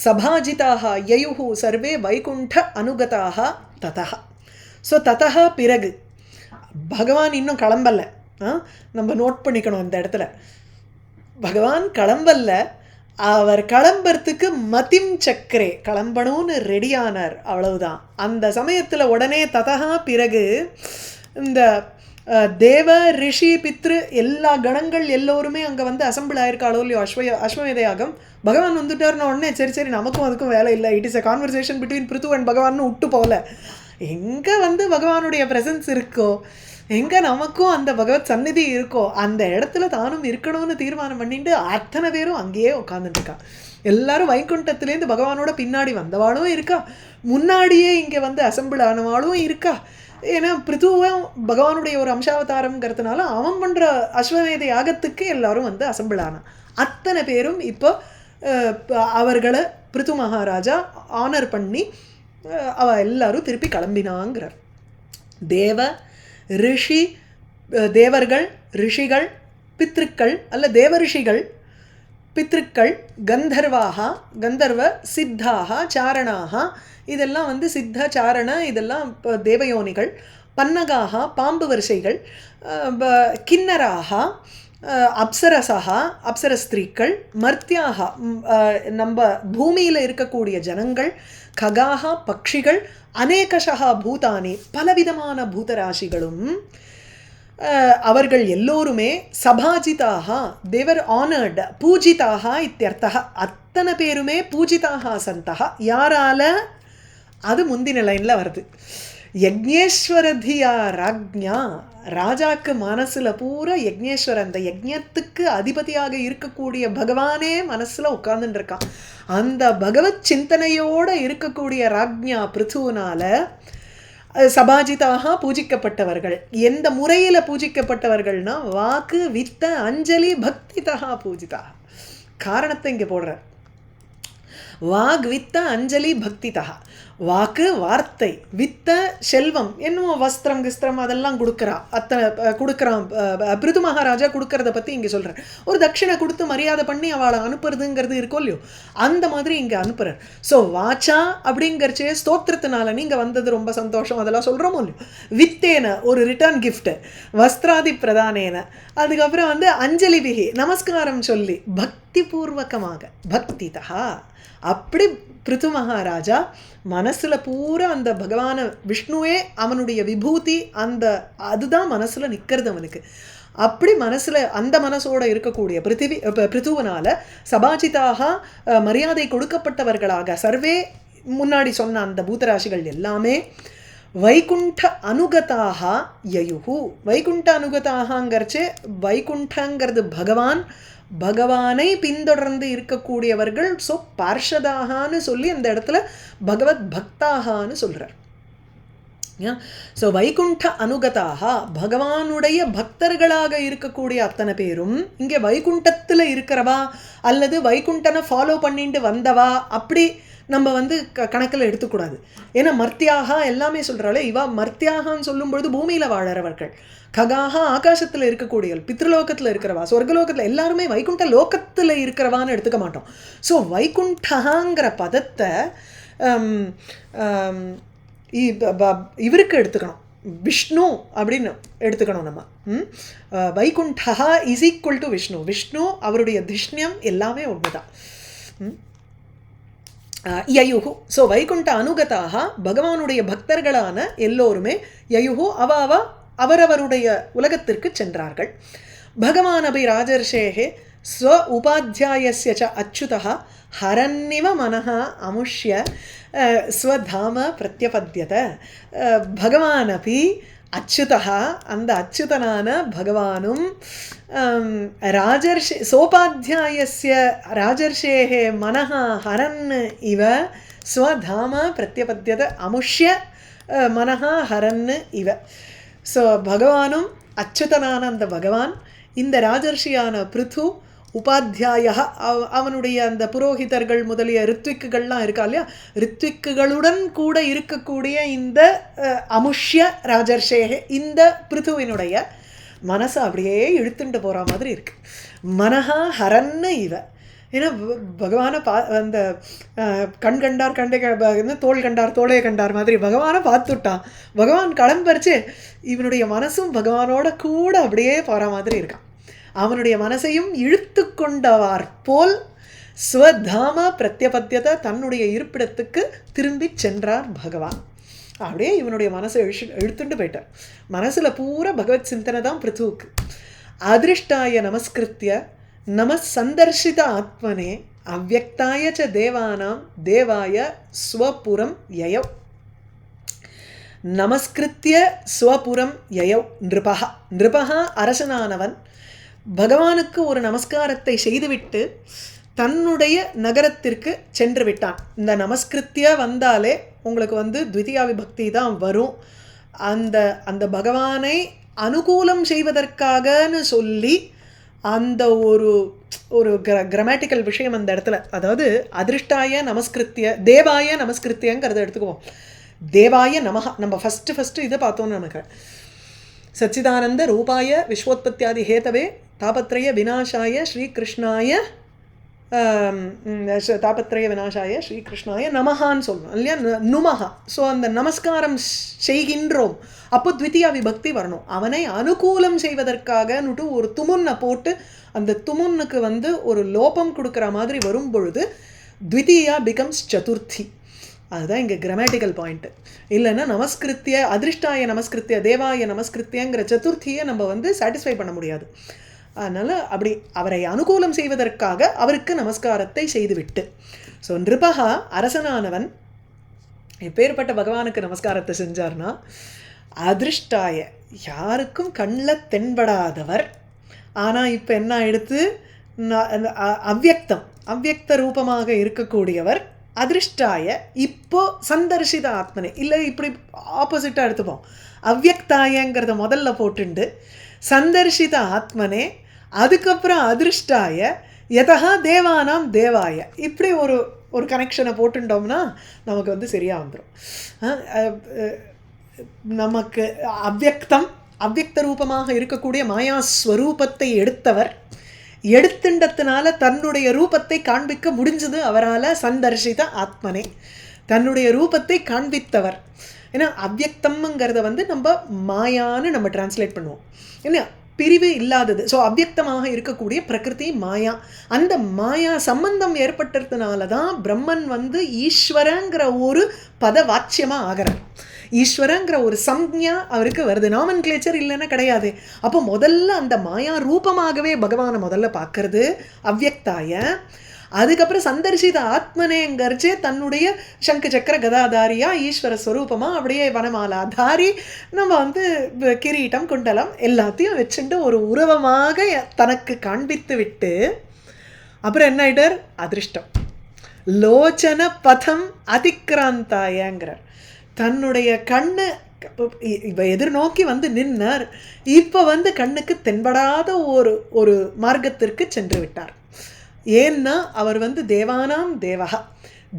சபாஜிதாக யயுஹு சர்வே வைகுண்ட அனுகதாக ததா. ஸோ ததா பிறகு பகவான் இன்னும் கிளம்பல. நம்ம நோட் பண்ணிக்கணும் இந்த இடத்துல, பகவான் கிளம்பல, அவர் கிளம்புறதுக்கு மதிம் சக்கரே கிளம்பணும்னு ரெடியானார், அவ்வளவுதான். அந்த சமயத்தில் உடனே ததா பிறகு இந்த தேவ ரிஷி பித்ரு எல்லா கணங்கள் எல்லோருமே அங்கே வந்து அசம்பிள் ஆயிருக்காளோ இல்லையோ அஸ்வமேத யாகம். பகவான் வந்துட்டார்னு உடனே சரி நமக்கும் அதுக்கும் வேலை இல்லை, it is a conversation between Prithu and பகவான்னு விட்டு போகல. எங்கே வந்து பகவானுடைய ப்ரெசன்ஸ் இருக்கோ, எங்கே நமக்கும் அந்த பகவத் சந்நிதி இருக்கோ, அந்த இடத்துல தானும் இருக்கணும்னு தீர்மானம் பண்ணிட்டு அத்தனை பேரும் அங்கேயே உட்காந்துட்டுருக்கா. எல்லாரும் வைகுண்டத்துலேருந்து பகவானோட பின்னாடி வந்தவாளும் இருக்கா, முன்னாடியே இங்கே வந்து அசம்பிள் ஆனவாளும் இருக்கா. ஏன்னா பிருத்துவும் பகவானுடைய ஒரு அம்சாவதாரங்கிறதுனால அவன் பண்ணுற அஸ்வமேத யாகத்துக்கு எல்லாரும் வந்து அசம்பிள் ஆனான். அத்தனை பேரும் இப்போ அவர்களை பிருத்து மகாராஜா ஆனர் பண்ணி அவள் எல்லாரும் திருப்பி கிளம்பினாங்கிறார். தேவ ரிஷி தேவர்கள் ரிஷிகள் பித்ருக்கள் அல்ல தேவ ரிஷிகள் பித்ருக்கள் கந்தர்வாக கந்தர்வ சித்தாக சாரணாக இதெல்லாம் வந்து சித்த சாரண இதெல்லாம் தேவயோனிகள், பன்னகாக பாம்பு வரிசைகள், கிண்ணராக அப்சரசா அப்சரஸ்திரீக்கள், மர்த்தியாக நம்ம பூமியில் இருக்கக்கூடிய ஜனங்கள், ககாக பக்ஷிகள், அநேகஷா பூதானி பலவிதமான பூதராசிகளும் அவர்கள் எல்லோருமே சபாஜிதாக, தேவர் ஆனர்ட், பூஜிதாக இத்தியர்த்தக, அத்தனை பேருமே பூஜிதாக சந்தக. யாரால? அது முந்தின லைனில் வருது. யக்ஞேஸ்வரதியா ராஜ்ஞா, ராஜாக்கு மனசில் பூரா யக்ஞேஸ்வரன், அந்த யஜ்ஞத்துக்கு அதிபதியாக இருக்கக்கூடிய பகவானே மனசில் உட்கார்ந்துட்டு இருக்கான். அந்த பகவத் சிந்தனையோடு இருக்கக்கூடிய ராஜ்ஞா பிருத்துனால சபாஜிதாக பூஜிக்கப்பட்டவர்கள். எந்த முறையில் பூஜிக்கப்பட்டவர்கள்னா வாக்கு வித்த அஞ்சலி பக்திதா பூஜிதா. காரணத்தை இங்கே போடுறார். வாக் வித்த அஞ்சலி பக்திதா. வாக்கு வார்த்தை, வித்த செல்வம், என்னமோ வஸ்திரம் கிஸ்திரம் அதெல்லாம் கொடுக்குறா, அத்தனை கொடுக்குறான் பிருது மகாராஜா. கொடுக்கறத பற்றி இங்கே சொல்கிறார். ஒரு தட்சிணை கொடுத்து மரியாதை பண்ணி அவளை அனுப்புறதுங்கிறது இருக்கோ இல்லையோ, அந்த மாதிரி இங்கே அனுப்புகிறார். ஸோ வாச்சா அப்படிங்கிறச்சே ஸ்தோத்திரத்தினால நீங்கள் வந்தது ரொம்ப சந்தோஷம் அதெல்லாம் சொல்கிறோமோ இல்லையோ. வித்தேன ஒரு ரிட்டர்ன் கிஃப்ட்டு, வஸ்திராதி பிரதானேன, அதுக்கப்புறம் அஞ்சலி பிகி நமஸ்காரம் சொல்லி பக்தி பூர்வகமாக பக்திதா. அப்படி பிருது மகாராஜா மனசில் பூரா அந்த பகவான விஷ்ணுவே அவனுடைய விபூதி, அதுதான் மனசில் நிற்கிறது அவனுக்கு. அப்படி மனசில் அந்த மனசோடு இருக்கக்கூடிய பிருத்துவனால சபாஜிதாக மரியாதை கொடுக்கப்பட்டவர்களாக சர்வே முன்னாடி சொன்ன அந்த பூதராசிகள் எல்லாமே வைகுண்ட அனுகதாக யயுஹு. வைகுண்ட அனுகதாகங்கிறச்சே வைகுண்டங்கிறது பகவான், பகவானை பின்தொடர்ந்து இருக்கக்கூடியவர்கள். ஸோ பார்ஷதாகான்னு சொல்லி அந்த இடத்துல பகவத் பக்தாகான்னு சொல்கிறார். ஸோ வைகுண்ட அனுகதாக பகவானுடைய பக்தர்களாக இருக்கக்கூடிய அத்தனை பேரும் இங்கே வைகுண்டத்தில் இருக்கிறவா அல்லது வைகுண்டனை ஃபாலோ பண்ணிட்டு வந்தவா அப்படி நம்ம கணக்கில் எடுத்துக்கூடாது. ஏன்னா மர்த்தியாக எல்லாமே சொல்கிறாளே, இவா மர்த்தியாகான்னு சொல்லும்பொழுது பூமியில் வாழறவர்கள், ககாக ஆகாசத்தில் இருக்கக்கூடியவள், பித்ருலோகத்தில் இருக்கிறவா, சொர்க்கலோகத்தில் எல்லாருமே வைகுண்ட லோகத்தில் இருக்கிறவான்னு எடுத்துக்க மாட்டோம். ஸோ வைகுண்டகாங்கிற பதத்தை இவருக்கு எடுத்துக்கணும், விஷ்ணு அப்படின்னு எடுத்துக்கணும் நம்ம. Vaikuntha is equal to Vishnu. Vishnu அவருடைய திஷ்ணியம் எல்லாமே ஒன்று தான். யயுஹு. ஸோ வைகுண்ட அனுகதாக பகவானுடைய பக்தர்களான எல்லோருமே யயுஹு அவ அவரவருடைய உலகத்திற்கு சென்றார்கள். பகவான் அபி ராஜர்ஷேஹே ஸ்வ உபாத்தியாயஸ்ய ச அச்சுதः ஹரன்னிவ மனஹ அமுஷ்ய ஸ்வதாம பிரத்யபத்யத. பகவான் அபி அச்சுதः, அந்த அச்சுதனான பகவானும் சோபாத்தியாயஸ்ய ராஜர்ஷேஹே மனஹ ஹரன் இவ ஸ்வதாம பிரத்யபத்யத அமுஷ்ய மனஹ ஹரன் இவ. ஸோ பகவானும் அச்சுதனான அந்த பகவான், இந்த ராஜர்ஷியான பிருத்து, உபாத்தியாய அவனுடைய அந்த புரோகிதர்கள் முதலிய ரித்விக்குகள்லாம் இருக்கா இல்லையா, ரித்விக்குகளுடன் கூட இருக்கக்கூடிய இந்த அமுஷ்ய ராஜர்ஷேகே, இந்த பிருத்துவினுடைய மனசை அப்படியே இழுத்துட்டு போகிற மாதிரி இருக்கு. மனஹா ஹரன்னு இவ. ஏன்னா பகவானை அந்த கண் கண்டார் கண்டே தோள் கண்டார் தோளே கண்டார் மாதிரி பகவானை பார்த்துட்டான். பகவான் கிளம்பரிச்சு இவனுடைய மனசும் பகவானோட கூட அப்படியே போகிற மாதிரி இருக்கான். அவனுடைய மனசையும் இழுத்து கொண்டவார் போல் ஸ்வதாம பிரத்யபத்தியத்தை, தன்னுடைய இருப்பிடத்துக்கு திரும்பி சென்றார் பகவான். அப்படியே இவனுடைய மனசை இழுத்துட்டு போயிட்டார். மனசில் பூரா பகவத் சிந்தனை தான் பிருத்துவுக்கு. அதிருஷ்டாய நமஸ்கிருத்திய நம சந்தர்ஷித ஆத்மனே அவ்யக்தாய ச தேவானாம் தேவாய ஸ்வபுரம் யயவ். நமஸ்கிருத்திய ஸ்வபுரம் யயவ் நிருபஹா. நிருபஹா அரசனானவன் பகவானுக்கு ஒரு நமஸ்காரத்தை செய்துவிட்டு தன்னுடைய நகரத்திற்கு சென்று விட்டான். இந்த நமஸ்கிருத்திய வந்தாலே உங்களுக்கு த்விதியா விபக்தி தான் வரும். அந்த அந்த பகவானை அனுகூலம் செய்வதற்காகன்னு சொல்லி அந்த ஒரு ஒரு கிராமட்டிக்கல் விஷயம் அந்த இடத்துல, அதாவது அதிருஷ்டாய நமஸ்கிருத்திய தேவாய நமஸ்கிருத்தியங்கிறத எடுத்துக்குவோம். தேவாய நமஹா. நம்ம ஃபஸ்ட்டு இதை பார்த்தோன்னு நமக்கு சச்சிதானந்த ரூபாய விஸ்வோத்பத்தியாதி ஹேதவே தாபத்ரய விநாசாய ஸ்ரீகிருஷ்ணாய தாபத்ரய விநாசாய ஸ்ரீகிருஷ்ணாய நமஹான்னு சொல்லணும் இல்லையா, நுமஹா. ஸோ அந்த நமஸ்காரம் செய்கின்றோம், அப்போ த்விதியா விபக்தி வரணும். அவனை அனுகூலம் செய்வதற்காகன்னுட்டு ஒரு துமுன்னை போட்டு அந்த துமுன்னுக்கு வந்து ஒரு லோபம் கொடுக்குற மாதிரி வரும் பொழுது த்விதியா பிகம்ஸ் சதுர்த்தி. அதுதான் இங்கே கிராமட்டிக்கல் பாயிண்ட்டு. இல்லைன்னா நமஸ்கிருத்திய அதிருஷ்டாய நமஸ்கிருத்திய தேவாய நமஸ்கிருத்தியங்கிற சதுர்த்தியை நம்ம வந்து சாட்டிஸ்ஃபை பண்ண முடியாது. அதனால் அப்படி அவரை அனுகூலம் செய்வதற்காக அவருக்கு நமஸ்காரத்தை செய்துவிட்டு. ஸோ நிருபகா அரசனானவன் எப்பேற்பட்ட பகவானுக்கு நமஸ்காரத்தை செஞ்சார்னா, அதிருஷ்டாய யாருக்கும் கண்ணில் தென்படாதவர், ஆனால் இப்போ என்ன ஆயிடுத்து, அவ்யக்தம் அவ்யக்த ரூபமாக இருக்கக்கூடியவர், அதிருஷ்டாய இப்போ சந்தர்ஷித ஆத்மனே. இல்லை இப்படி ஆப்போசிட்டாக எடுத்துப்போம், அவ்யக்தாயங்கிறத முதல்ல போட்டுண்டு சந்தர்ஷித ஆத்மனே, அதுக்கப்புறம் அதிருஷ்டாய யதா தேவானாம் தேவாய, இப்படி ஒரு ஒரு கனெக்ஷனை போட்டுட்டோம்னா நமக்கு வந்து சரியாக வந்துடும். நமக்கு அவ்யக்தம் அவ்யக்த ரூபமாக இருக்கக்கூடிய மாயாஸ்வரூபத்தை எடுத்தவர், எடுத்துண்டத்தினால தன்னுடைய ரூபத்தை காண்பிக்க முடிஞ்சது அவரால். சந்தர்ஷித ஆத்மனே, தன்னுடைய ரூபத்தை காண்பித்தவர். ஏன்னா அவ்யக்தம்ங்கிறத வந்து நம்ம மாயான்னு நம்ம டிரான்ஸ்லேட் பண்ணுவோம், என்ன பிரிவு இல்லாதது. ஸோ அவ்யக்தமாக இருக்கக்கூடிய பிரகிருதி மாயா, அந்த மாயா சம்பந்தம் ஏற்பட்டதுனால தான் பிரம்மன் வந்து ஈஸ்வரங்கிற ஒரு பத வாச்சியமாக ஆகிறார். ஈஸ்வரங்கிற ஒரு சம்ஞா அவருக்கு வருது, நாமன் கிளேச்சர் இல்லைன்னா கிடையாது. அப்போ முதல்ல அந்த மாயா ரூபமாகவே பகவானை முதல்ல பார்க்கறது அவ்யக்தாய. அதுக்கப்புறம் சந்தர்ஷித ஆத்மனேங்கரிச்சே தன்னுடைய சங்கு சக்கர கதாதாரியா ஈஸ்வர ஸ்வரூபமாக அப்படியே வனமாலாதாரி நம்ம வந்து கிரீட்டம் குண்டலம் எல்லாத்தையும் வச்சுட்டு ஒரு உருவமாக தனக்கு காண்பித்து விட்டு அப்புறம் என்ன ஆயிட்டார், அதிருஷ்டம் லோச்சன பதம் அதிக்ராந்தாயங்கிறார். தன்னுடைய கண்ணு இப்போ எதிர்நோக்கி வந்து நின்னார், இப்போ வந்து கண்ணுக்கு தென்படாத ஒரு ஒரு மார்க்கத்திற்கு சென்று விட்டார். ஏன்னா அவர் வந்து தேவானாம் தேவகா,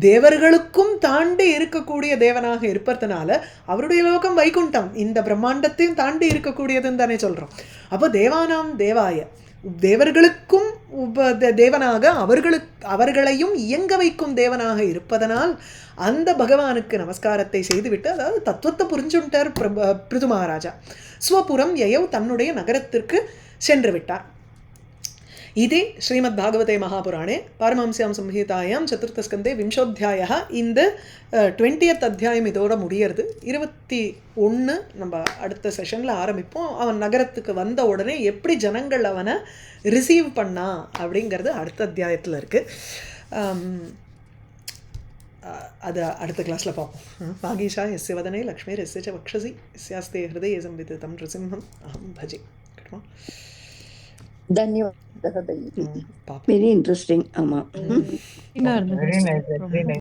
தேவர்களுக்கும் தாண்டி இருக்கக்கூடிய தேவனாக இருப்பதனால அவருடைய லோகம் வைகுண்டம், இந்த பிரம்மாண்டத்தையும் தாண்டி இருக்கக்கூடியதுன்னு தானே சொல்கிறோம். அப்போ தேவானாம் தேவாய, தேவர்களுக்கும் தேவனாக அவர்களையும் இயங்க வைக்கும் தேவனாக இருப்பதனால் அந்த பகவானுக்கு நமஸ்காரத்தை செய்துவிட்டு, அதாவது தத்துவத்தை புரிஞ்சுட்டார் பிருது மகாராஜா. ஸ்வபுரம் யயவ், தன்னுடைய நகரத்திற்கு சென்று விட்டார். இதே ஸ்ரீமத் பாகவதே மகாபுராணே பாரமஹம்ஸ்யாம் சம்ஹிதாயாம் சதுர்த்தஸ்கந்தே விம்சோத்தியாய. இந்த 20th அத்தியாயம் இதோட முடியறது. 21 நம்ம அடுத்த செஷனில் ஆரம்பிப்போம். அவன் நகரத்துக்கு வந்த உடனே எப்படி ஜனங்கள் அவனை ரிசீவ் பண்ணா அப்படிங்கிறது அடுத்த அத்தியாயத்தில் இருக்குது. அது அடுத்த கிளாஸில் பார்ப்போம். வாகீஷா எஸ்ய வதனே லக்ஷ்மீர் எஸ்ய ச வக்ஷசி எஸ்யாஸ்தே ஹிருதயே சம்விதிதம் நிருசிம்ஹம் அஹம் பஜே. धन्यवादः. Very interesting. Very nice.